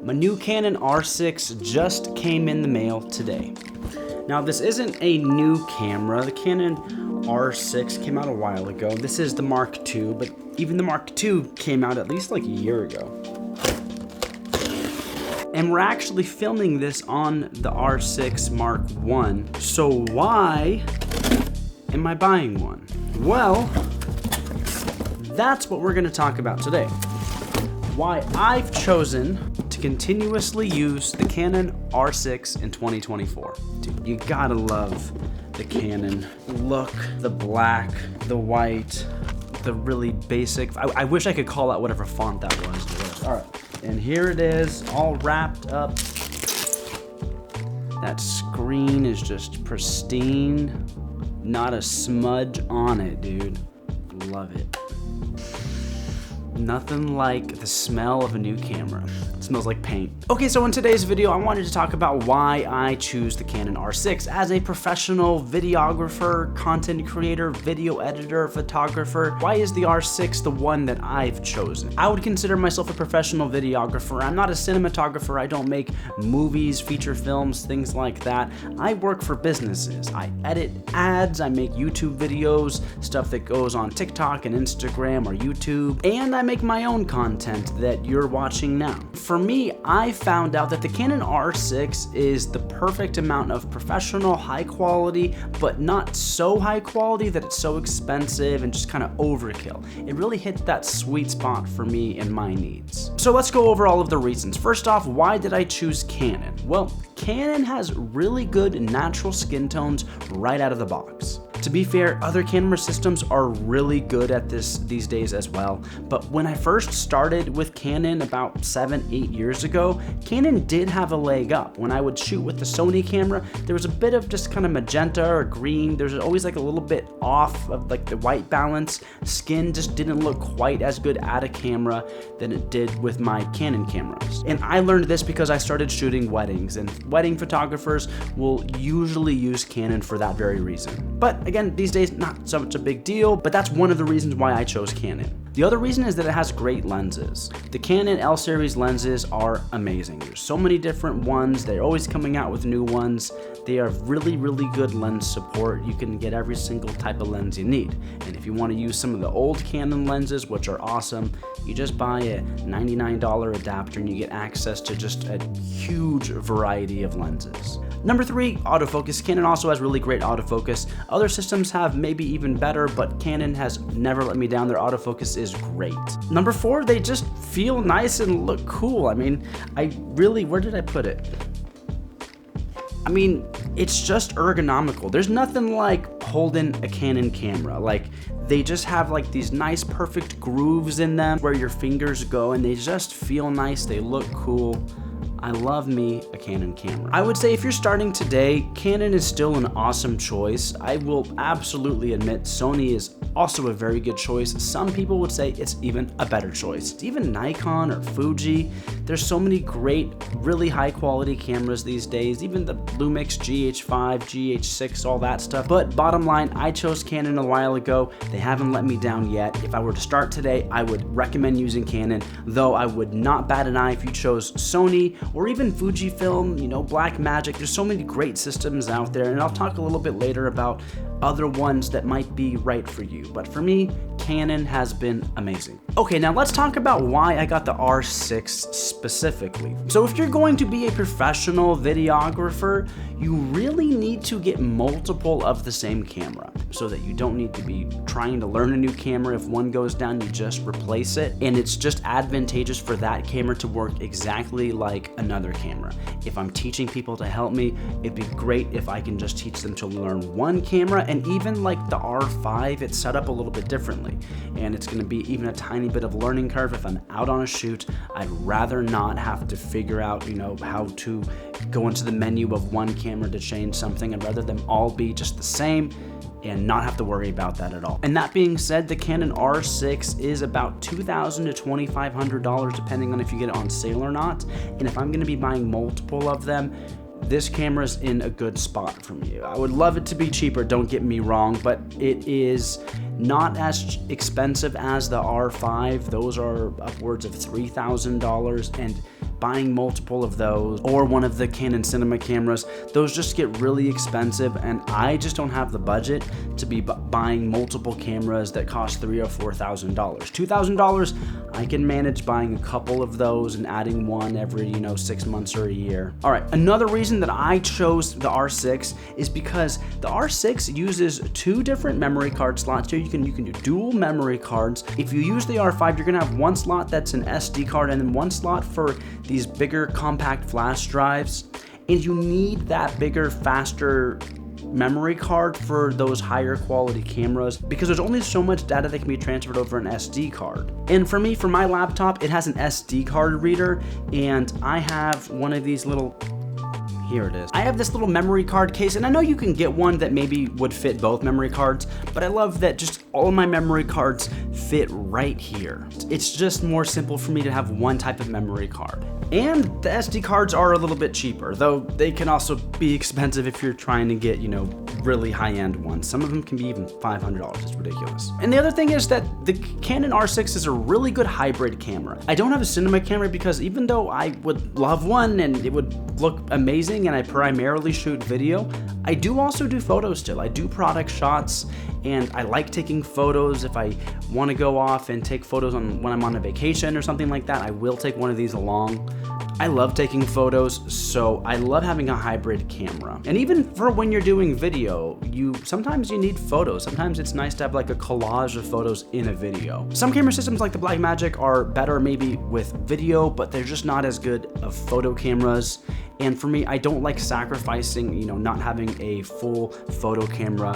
My new Canon R6 just came in the mail today. Now this isn't a new camera. The Canon R6 came out a while ago. This is the Mark II, but even the Mark II came out at least like a year ago. And we're actually filming this on the R6 Mark I. So why am I buying one? Well, that's what we're gonna talk about today. Why I've chosen to continuously use the Canon R6 in 2024. Dude, you gotta love the Canon look, the black, the white, the really basic. I wish I could call out whatever font that was. All right, and here it is, all wrapped up. That screen is just pristine. Not a smudge on it, dude. Love it. Nothing like the smell of a new camera. It smells like paint. Okay, so in today's video, I wanted to talk about why I choose the Canon R6 as a professional videographer, content creator, video editor, photographer. Why is the R6 the one that I've chosen? I would consider myself a professional videographer. I'm not a cinematographer. I don't make movies, feature films, things like that. I work for businesses. I edit ads, I make YouTube videos, stuff that goes on TikTok and Instagram or YouTube, and I make my own content that you're watching now. For me, I found out that the Canon R6 is the perfect amount of professional, high quality, but not so high quality that it's so expensive and just kind of overkill. It really hits that sweet spot for me and my needs. So let's go over all of the reasons. First off, why did I choose Canon? Well, Canon has really good natural skin tones right out of the box. To be fair, other camera systems are really good at this these days as well, but when I first started with Canon about 7-8 years ago, Canon did have a leg up. When I would shoot with the Sony camera, there was a bit of just kind of magenta or green. There's always like a little bit off of like the white balance. Skin just didn't look quite as good at a camera than it did with my Canon cameras. And I learned this because I started shooting weddings, and wedding photographers will usually use Canon for that very reason. But again, these days, not so much a big deal, but that's one of the reasons why I chose Canon. The other reason is that it has great lenses. The Canon L series lenses are amazing. There's so many different ones. They're always coming out with new ones. They are really, really good lens support. You can get every single type of lens you need. And if you want to use some of the old Canon lenses, which are awesome, you just buy a $99 adapter and you get access to just a huge variety of lenses. Number 3, autofocus. Canon also has really great autofocus. Other systems have maybe even better, but Canon has never let me down. Their autofocus is great. Number 4, they just feel nice and look cool. I mean, where did I put it? I mean, it's just ergonomical. There's nothing like holding a Canon camera. Like, they just have like these nice perfect grooves in them where your fingers go, and they just feel nice. They look cool. I love me a Canon camera. I would say if you're starting today, Canon is still an awesome choice. I will absolutely admit Sony is also a very good choice. Some people would say it's even a better choice. Even Nikon or Fuji, there's so many great, really high quality cameras these days, even the Lumix GH5, GH6, all that stuff. But bottom line, I chose Canon a while ago. They haven't let me down yet. If I were to start today, I would recommend using Canon, though I would not bat an eye if you chose Sony or even Fujifilm, Blackmagic. There's so many great systems out there, and I'll talk a little bit later about other ones that might be right for you. But for me, Canon has been amazing. Okay, now let's talk about why I got the R6 specifically. So if you're going to be a professional videographer, you really need to get multiple of the same camera so that you don't need to be trying to learn a new camera. If one goes down, you just replace it. And it's just advantageous for that camera to work exactly like another camera. If I'm teaching people to help me, it'd be great if I can just teach them to learn one camera. And even like the R5, it's set up a little bit differently. And it's gonna be even a tiny bit of learning curve. If I'm out on a shoot, I'd rather not have to figure out, how to go into the menu of one camera to change something. I'd rather them all be just the same and not have to worry about that at all. And that being said, the Canon R6 is about $2,000 to $2,500 depending on if you get it on sale or not. And if I'm gonna be buying multiple of them, this camera's in a good spot for me. I would love it to be cheaper, don't get me wrong, but it is not as expensive as the R5. Those are upwards of $3,000, and buying multiple of those or one of the Canon cinema cameras, those just get really expensive, and I just don't have the budget to be buying multiple cameras that cost $3,000 or $4,000. $2,000, I can manage buying a couple of those and adding one every 6 months or a year. All right, another reason that I chose the R6 is because the R6 uses 2 different memory card slots here. You can do dual memory cards. If you use the R5, you're gonna have one slot that's an SD card and then one slot for these bigger compact flash drives, and you need that bigger, faster memory card for those higher quality cameras because there's only so much data that can be transferred over an SD card. And for me, for my laptop, it has an SD card reader, and I have one of these little, here it is. I have this little memory card case, and I know you can get one that maybe would fit both memory cards, but I love that just all of my memory cards fit right here. It's just more simple for me to have one type of memory card. And the SD cards are a little bit cheaper, though they can also be expensive if you're trying to get, really high-end ones. Some of them can be even $500. It's ridiculous. And the other thing is that the Canon R6 is a really good hybrid camera. I don't have a cinema camera because even though I would love one and it would look amazing and I primarily shoot video, I do also do photos still. I do product shots, and I like taking photos. If I want to go off and take photos when I'm on a vacation or something like that, I will take one of these along. I love taking photos, so I love having a hybrid camera. And even for when you're doing video, sometimes you need photos. Sometimes it's nice to have like a collage of photos in a video. Some camera systems like the Blackmagic are better maybe with video, but they're just not as good of photo cameras. And for me, I don't like sacrificing, not having a full photo camera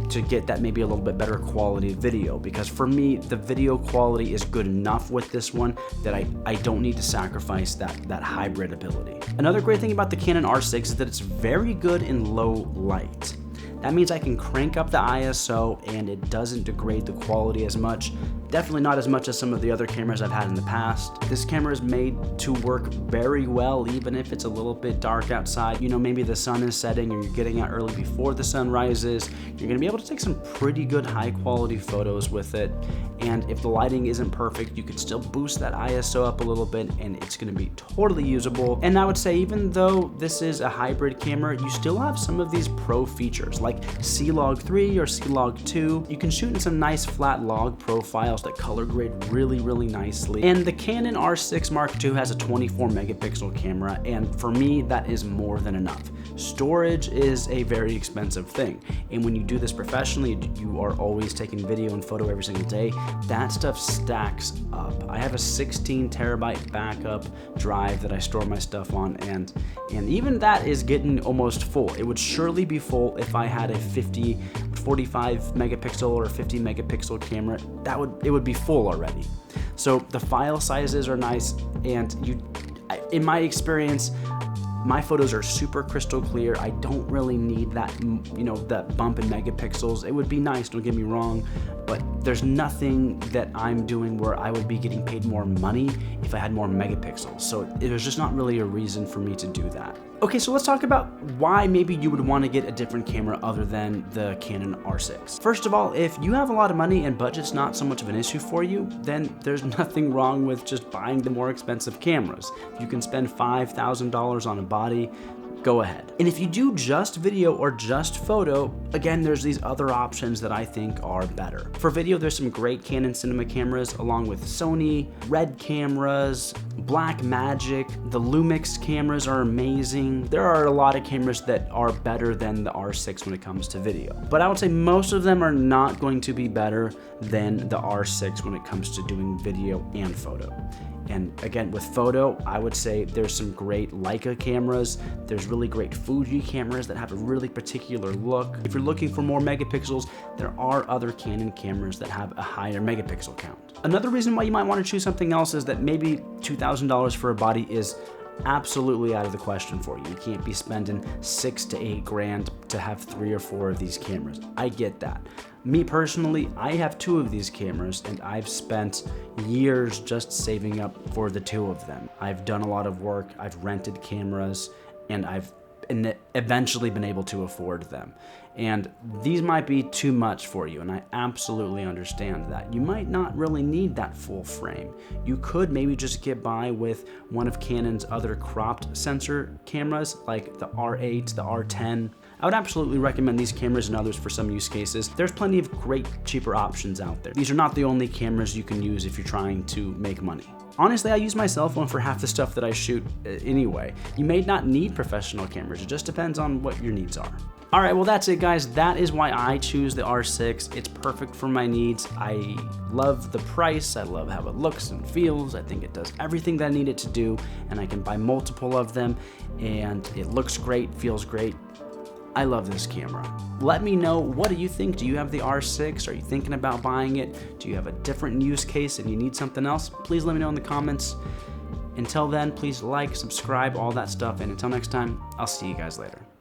to get that maybe a little bit better quality video, because for me, the video quality is good enough with this one that I don't need to sacrifice that hybrid ability. Another great thing about the Canon R6 is that it's very good in low light. That means I can crank up the ISO and it doesn't degrade the quality as much. Definitely not as much as some of the other cameras I've had in the past. This camera is made to work very well, even if it's a little bit dark outside. Maybe the sun is setting or you're getting out early before the sun rises. You're gonna be able to take some pretty good high quality photos with it. And if the lighting isn't perfect, you can still boost that ISO up a little bit and it's gonna be totally usable. And I would say even though this is a hybrid camera, you still have some of these pro features like C-Log 3 or C-Log 2. You can shoot in some nice flat log profiles that color grade really, really nicely. And the Canon R6 Mark II has a 24 megapixel camera, and for me, that is more than enough. Storage is a very expensive thing, and when you do this professionally, you are always taking video and photo every single day, that stuff stacks up. I have a 16 terabyte backup drive that I store my stuff on, and even that is getting almost full. It would surely be full if I had a 45 megapixel or 50 megapixel camera. It would be full already. So the file sizes are nice, and in my experience, my photos are super crystal clear. I don't really need that, that bump in megapixels. It would be nice, don't get me wrong, but there's nothing that I'm doing where I would be getting paid more money if I had more megapixels. So there's just not really a reason for me to do that. Okay, so let's talk about why maybe you would want to get a different camera other than the Canon R6. First of all, if you have a lot of money and budget's not so much of an issue for you, then there's nothing wrong with just buying the more expensive cameras. If you can spend $5,000 on a body, go ahead. And if you do just video or just photo, again, there's these other options that I think are better. For video, there's some great Canon cinema cameras along with Sony, Red cameras, Blackmagic, the Lumix cameras are amazing. There are a lot of cameras that are better than the R6 when it comes to video. But I would say most of them are not going to be better than the R6 when it comes to doing video and photo. And again, with photo, I would say there's some great Leica cameras. There's really great Fuji cameras that have a really particular look. If you're looking for more megapixels, there are other Canon cameras that have a higher megapixel count. Another reason why you might want to choose something else is that maybe $2,000 for a body is absolutely out of the question for you. You can't be spending $6 to $8 grand to have 3 or 4 of these cameras. I get that. Me personally, I have 2 of these cameras and I've spent years just saving up for the 2 of them. I've done a lot of work, I've rented cameras, and I've eventually been able to afford them. And these might be too much for you, and I absolutely understand that. You might not really need that full frame. You could maybe just get by with one of Canon's other cropped sensor cameras, like the R8, the R10. I would absolutely recommend these cameras and others for some use cases. There's plenty of great, cheaper options out there. These are not the only cameras you can use if you're trying to make money. Honestly, I use my cell phone for half the stuff that I shoot anyway. You may not need professional cameras. It just depends on what your needs are. All right, well, that's it, guys. That is why I choose the R6. It's perfect for my needs. I love the price. I love how it looks and feels. I think it does everything that I need it to do, and I can buy multiple of them, and it looks great, feels great. I love this camera. Let me know, what do you think? Do you have the R6? Are you thinking about buying it? Do you have a different use case and you need something else? Please let me know in the comments. Until then, please like, subscribe, all that stuff, and until next time, I'll see you guys later.